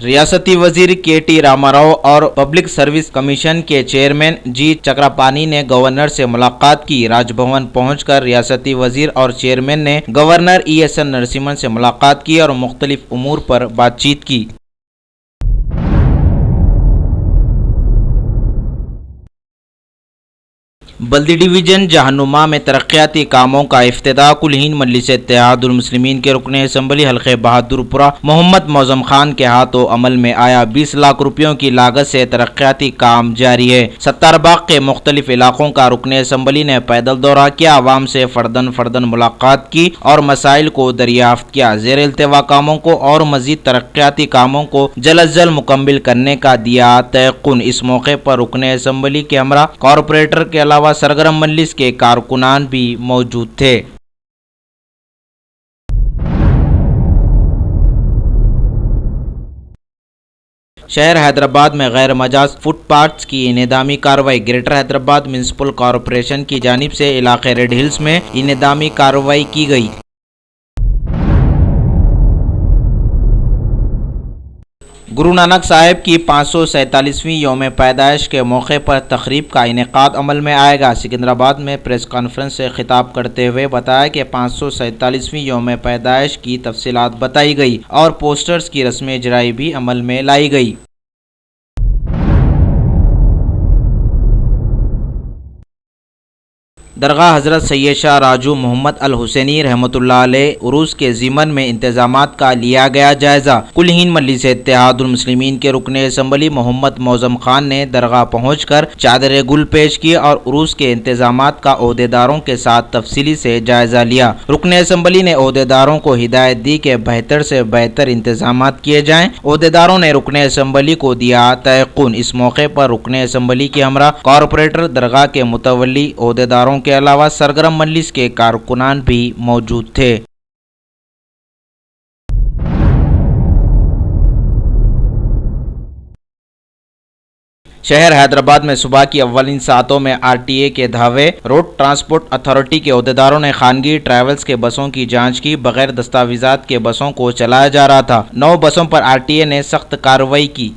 रियासती वजीर के.टी. रामाराव और पब्लिक सर्विस कमीशन के चेयरमैन जी. चक्रपाणी ने गवर्नर से मुलाकात की। राजभवन पहुंचकर रियासती वजीर और चेयरमैन ने गवर्नर ई.एस.एल. नरसिम्हन से मुलाकात की और मुख्तलिफ उमूर पर बातचीत की। बल्दी डिवीजन जहानुमा में तरक्याती कामों का इफ्तिताह कुल हिंद मजलिस इत्तेहादुल मुस्लिमीन के रुकन असम्बली हल्के बहादुरपुरा मोहम्मद मौजम खान के हाथों अमल में आया। 20 लाख रुपयों की लागत से तरक्याती काम जारी है। सत्तारबाग के मुख्तलिफ इलाकों का रुकन असम्बली ने पैदल दौरा किया, आवाम से फर्दन मुलाकात की और मसाइल को दरियाफ्त किया। ज़ेर इल्तिवा कामों को और मजीद तरक्याती कामों को जल्द अज जल्द मुकम्मिल करने का दिया तयक़ुन। इस मौके पर रुकन असम्बली के हमरा कॉरपोरेटर के अलावा सरगर्म मजलिस के कारकुनान भी मौजूद थे। शहर हैदराबाद में गैर मजाज फुटपाथ्स की इनेदामी कार्रवाई। ग्रेटर हैदराबाद म्युनिसिपल कॉरपोरेशन की जानिब से इलाके रेड हिल्स में इनेदामी कार्रवाई की गई। गुरु नानक साहिब की 547वीं यौम पैदाइश के मौके पर तकरीब का इनेकाद अमल में आएगा। सिकंदराबाद में प्रेस कॉन्फ्रेंस से खिताब करते हुए बताया कि 547वीं यौम पैदाइश की तफसीलात बताई गई और पोस्टर्स की रस्म इजराई भी अमल में लाई गई। दरगाह हज़रत सैयद शाह राजू मोहम्मद अल हुसैनी रहमतुल्लाह अलैह उरूस के ज़िमन में इंतजामात का लिया गया जायज़ा। कुल हिंद मजलिस इत्तेहादुल मुस्लिमीन के रुकन असम्बली मोहम्मद मौजम खान ने दरगाह पहुंचकर चादर गुल पेश की और उरूस के इंतजामात का ओहदेदारों के साथ तफसीली से जायज़ा लिया। रुकन असम्बली ने ओहदेदारों को हिदायत दी कि बेहतर से बेहतर इंतजामात किए जाएँ। ओहदेदारों ने रुकन असम्बली को दिया तयक़ुन। इस मौके पर रुकन असम्बली के हमरा कॉरपोरेटर, दरगाह के मुतवल्ली, ओहदेदारों के अलावा सरगर्म मजलिस के कारकुनान भी मौजूद थे। शहर हैदराबाद में सुबह की अव्वलिन सातों में आरटीए के धावे रोड ट्रांसपोर्ट अथॉरिटी के ओहदेदारों ने खानगी ट्रैवल्स के बसों की जांच की। बगैर दस्तावेजात के बसों को चलाया जा रहा था। 9 बसों पर आरटीए ने सख्त कार्रवाई की।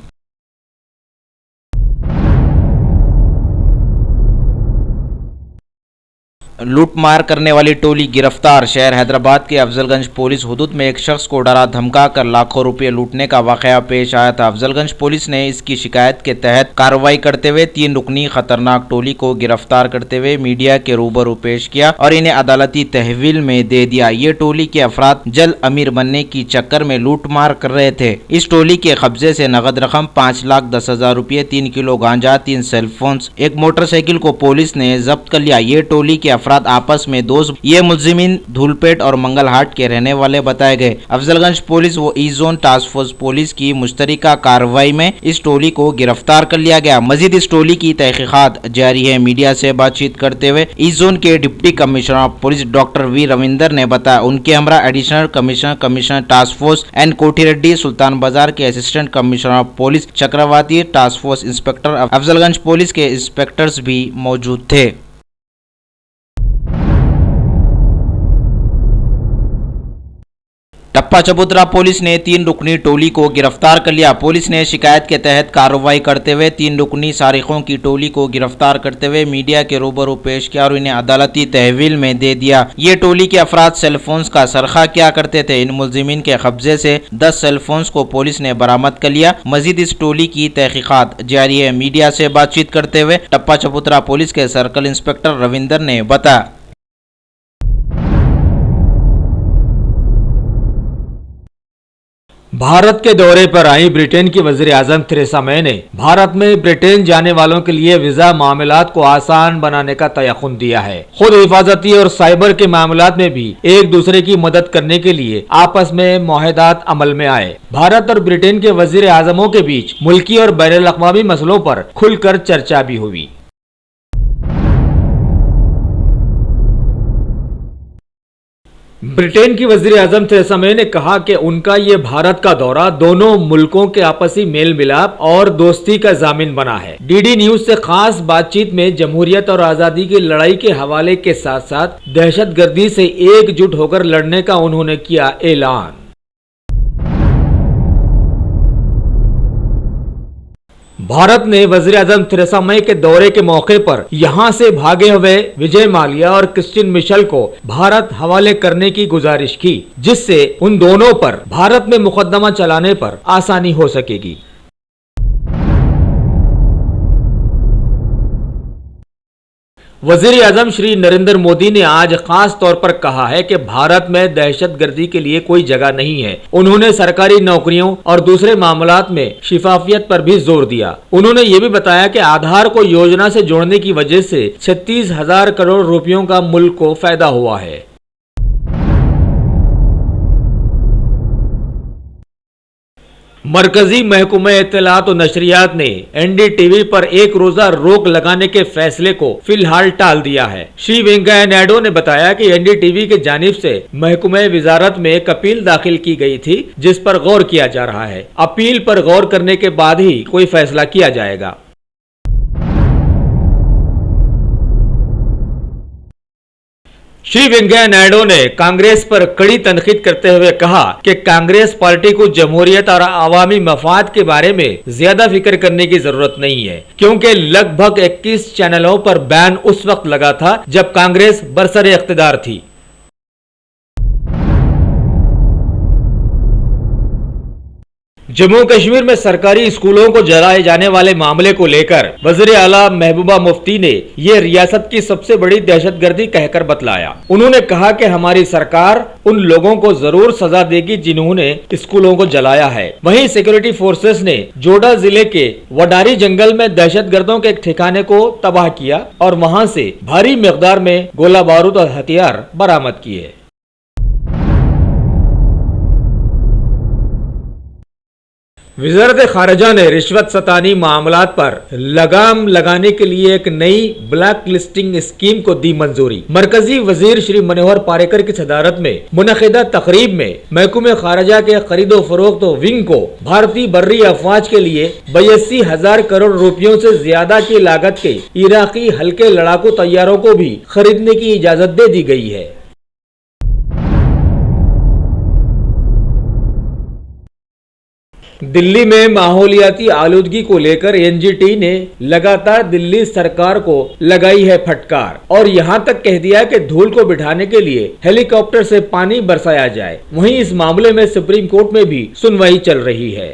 लूटमार करने वाली टोली गिरफ्तार। शहर हैदराबाद के अफजलगंज पुलिस हुदूद में एक शख्स को डरा धमका कर लाखों रुपए लूटने का वाकया पेश आया था। अफजलगंज पुलिस ने इसकी शिकायत के तहत कार्रवाई करते हुए 3 रुकनी खतरनाक टोली को गिरफ्तार करते हुए मीडिया के रूबरू पेश किया और इन्हें अदालती तहवील में दे दिया। ये टोली के अफराद जल्द अमीर बनने की चक्कर में लूटमार कर रहे थे। इस टोली के कब्जे से नगद रकम 5,10,000 रुपये, 3 किलो गांजा, 3 सेलफोन्स, एक मोटरसाइकिल को पुलिस ने जब्त कर लिया। ये टोली के अफराद आपस में दोस्त, ये मुलजिमीन धूलपेट और मंगलहाट के रहने वाले बताए गए। अफजलगंज पुलिस व ई जोन टास्क फोर्स पुलिस की मुश्तरका कार्रवाई में इस टोली को गिरफ्तार कर लिया गया। मजीद इस टोली की तहकीकात जारी है। मीडिया से बातचीत करते हुए ई जोन के deputy commissioner of police doctor V Ravinder ने बताया, उनके हमरा additional commissioner task force N Kothi Reddy, Sultan Bazar के assistant commissioner of police Chakravati, task force inspector Afzalgunj police के इंस्पेक्टर्स भी मौजूद थे। टप्पा चबूतरा पुलिस ने 3 रुकनी टोली को गिरफ्तार कर लिया। पुलिस ने शिकायत के तहत कार्रवाई करते हुए 3 रुकनी सारिकों की टोली को गिरफ्तार करते हुए मीडिया के रूबरू पेश किया और इन्हें अदालती तहवील में दे दिया। ये टोली के अफराद सेलफोन्स का सरखा किया करते थे। इन मुलजिमीन के कब्जे से 10 सेलफोन्स को पुलिस ने बरामद कर लिया। मजीद इस टोली की तहकीकात जारी है। मीडिया से बातचीत करते हुए टप्पा चबूतरा पुलिस के सर्कल इंस्पेक्टर रविंदर ने बताया, भारत के दौरे पर आई ब्रिटेन की वज़ीर-ए-आज़म थेरेसा मे ने भारत में ब्रिटेन जाने वालों के लिए वीजा मामलात को आसान बनाने का तयक़ुन दिया है। खुद हिफाजती और साइबर के मामलात में भी एक दूसरे की मदद करने के लिए आपस में मुआहदात अमल में आए। भारत और ब्रिटेन के वज़ीर-ए-आज़मों के बीच मुल्की और बैनुल अक़वामी मसलों पर खुलकर चर्चा भी हुई। ब्रिटेन की वज़ीर-ए-आज़म थेरेसा मे ने कहा कि उनका ये भारत का दौरा दोनों मुल्कों के आपसी मेल मिलाप और दोस्ती का जामिन बना है। डीडी न्यूज से खास बातचीत में जमहूरियत और आज़ादी की लड़ाई के हवाले के साथ साथ दहशतगर्दी से एकजुट होकर लड़ने का उन्होंने किया ऐलान। भारत ने वज़ीर आज़म थेरेसा मई के दौरे के मौके पर यहां से भागे हुए विजय माल्या और क्रिस्टिन मिशेल को भारत हवाले करने की गुजारिश की, जिससे उन दोनों पर भारत में मुकदमा चलाने पर आसानी हो सकेगी। वज़ीर आज़म श्री नरेंद्र मोदी ने आज खास तौर पर कहा है कि भारत में दहशतगर्दी के लिए कोई जगह नहीं है। उन्होंने सरकारी नौकरियों और दूसरे मामलात में शिफाफियत पर भी जोर दिया। उन्होंने ये भी बताया कि आधार को योजना से जोड़ने की वजह से 36,000 करोड़ रुपयों का मुल्क को फायदा हुआ है। मरकजी महकमा इत्तलात और नशरियात ने NDTV पर एक रोजा रोक लगाने के फैसले को फिलहाल टाल दिया है। श्री वेंकैया नायडू ने बताया कि NDTV की जानिब से महकमा विजारत में एक अपील दाखिल की गई थी, जिस पर गौर किया जा रहा है। अपील पर गौर करने के बाद ही कोई फैसला किया जाएगा। श्री वेंकैया नायडू ने कांग्रेस पर कड़ी तनकीद करते हुए कहा कि कांग्रेस पार्टी को जमहूरियत और अवामी मफाद के बारे में ज्यादा फिक्र करने की जरूरत नहीं है, क्योंकि लगभग 21 चैनलों पर बैन उस वक्त लगा था जब कांग्रेस बरसरे इख्तिदार थी। जम्मू कश्मीर में सरकारी स्कूलों को जलाए जाने वाले मामले को लेकर वज़ीर आला महबूबा मुफ्ती ने ये रियासत की सबसे बड़ी दहशतगर्दी कहकर बतलाया। उन्होंने कहा कि हमारी सरकार उन लोगों को जरूर सजा देगी जिन्होंने स्कूलों को जलाया है। वहीं सिक्योरिटी फोर्सेस ने जोडा जिले के वडारी जंगल में दहशतगर्दों के एक ठिकाने को तबाह किया और वहां से भारी मिकदार में गोला बारूद और हथियार बरामद किए। वज़ारत खारजा ने रिश्वत सतानी मामलात पर लगाम लगाने के लिए एक नई ब्लैक लिस्टिंग स्कीम को दी मंजूरी। मरकजी वजीर श्री मनोहर पारिकर की सदारत में मुनक़िदा तकरीब में महकमे खारजा के खरीदो फरोख्त विंग को भारतीय बर्री अफवाज के लिए 82,000 करोड़ रुपयों से ज्यादा की लागत के इराकी हल्के लड़ाकू तैयारों को भी खरीदने की इजाजत दे दी गई है। दिल्ली में माहौलियाती आलूदगी को लेकर NGT ने लगातार दिल्ली सरकार को लगाई है फटकार और यहां तक कह दिया कि धूल को बिठाने के लिए हेलीकॉप्टर से पानी बरसाया जाए। वहीं इस मामले में सुप्रीम कोर्ट में भी सुनवाई चल रही है।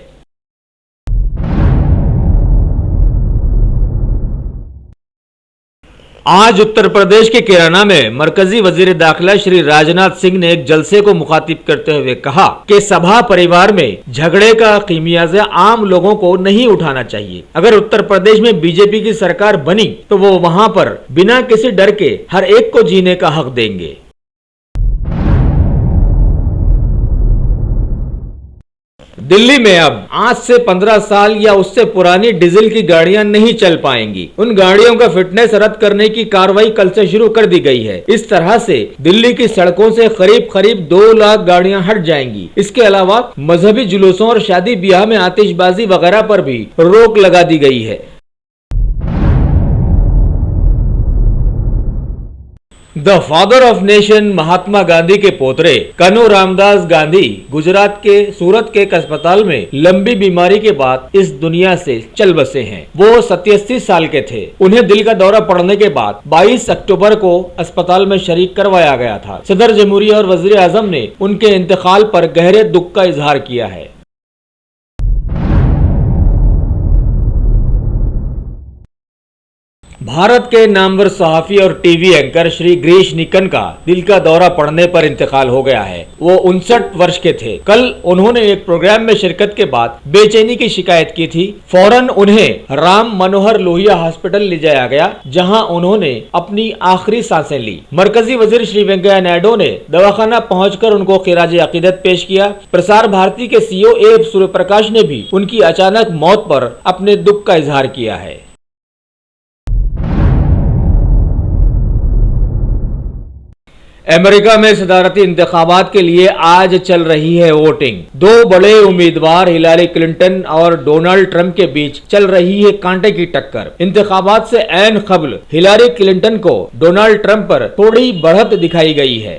आज उत्तर प्रदेश के कैराना में मरकजी वजीर दाखिला श्री राजनाथ सिंह ने एक जलसे को मुखातिब करते हुए कहा कि सभा परिवार में झगड़े का खिमियाजा आम लोगों को नहीं उठाना चाहिए। अगर उत्तर प्रदेश में बीजेपी की सरकार बनी तो वो वहां पर बिना किसी डर के हर एक को जीने का हक देंगे। दिल्ली में अब आज से 15 साल या उससे पुरानी डीजल की गाड़ियां नहीं चल पाएंगी। उन गाड़ियों का फिटनेस रद्द करने की कार्रवाई कल से शुरू कर दी गई है। इस तरह से दिल्ली की सड़कों से करीब 2 लाख गाड़ियां हट जाएंगी। इसके अलावा मजहबी जुलूसों और शादी ब्याह में आतिशबाजी वगैरह पर भी रोक लगा दी गई है। The father of nation Mahatma Gandhi के पोतरे कन्हू रामदास गांधी गुजरात के सूरत के एक अस्पताल में लंबी बीमारी के बाद इस दुनिया से चल बसे हैं। वो 87 साल के थे। उन्हें दिल का दौरा पड़ने के बाद 22 अक्टूबर को अस्पताल में शरीक करवाया गया था। सदर जमहूरिया और वजीर आजम ने उनके इंतकाल पर गहरे दुख का इजहार किया है। भारत के नामवर सहाफी और टीवी एंकर श्री गिरीश निकन का दिल का दौरा पड़ने पर इंतकाल हो गया है। वो 59 वर्ष के थे। कल उन्होंने एक प्रोग्राम में शिरकत के बाद बेचैनी की शिकायत की थी। फौरन उन्हें राम मनोहर लोहिया हॉस्पिटल ले जाया गया, जहां उन्होंने अपनी आखिरी सांसें ली। मरकजी वजीर श्री वेंकैया नायडू ने दवाखाना पहुंचकर उनको खिराज अकीदत पेश किया। प्रसार भारती के CEO A सूर्यप्रकाश ने भी उनकी अचानक मौत पर अपने दुख का इजहार किया है। अमेरिका में सदारती इंतखाबात के लिए आज चल रही है वोटिंग। 2 बड़े उम्मीदवार हिलारी क्लिंटन और डोनाल्ड ट्रंप के बीच चल रही है कांटे की टक्कर। इंतखाबात से ऐन कबल हिलारी क्लिंटन को डोनाल्ड ट्रंप पर थोड़ी बढ़त दिखाई गई है।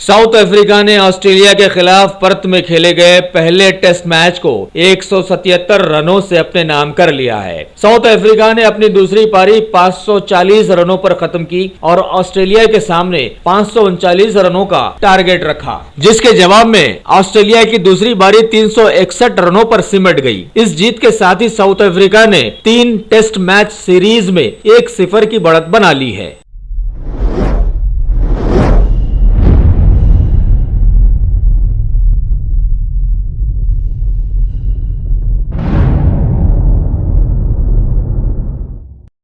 साउथ अफ्रीका ने ऑस्ट्रेलिया के खिलाफ पर्थ में खेले गए पहले टेस्ट मैच को 177 रनों से अपने नाम कर लिया है। साउथ अफ्रीका ने अपनी दूसरी पारी 540 रनों पर खत्म की और ऑस्ट्रेलिया के सामने 539 रनों का टारगेट रखा, जिसके जवाब में ऑस्ट्रेलिया की दूसरी पारी 361 रनों पर सिमट गई। इस जीत के साथ ही साउथ अफ्रीका ने 3 टेस्ट मैच सीरीज में 1-0 की बढ़त बना ली है।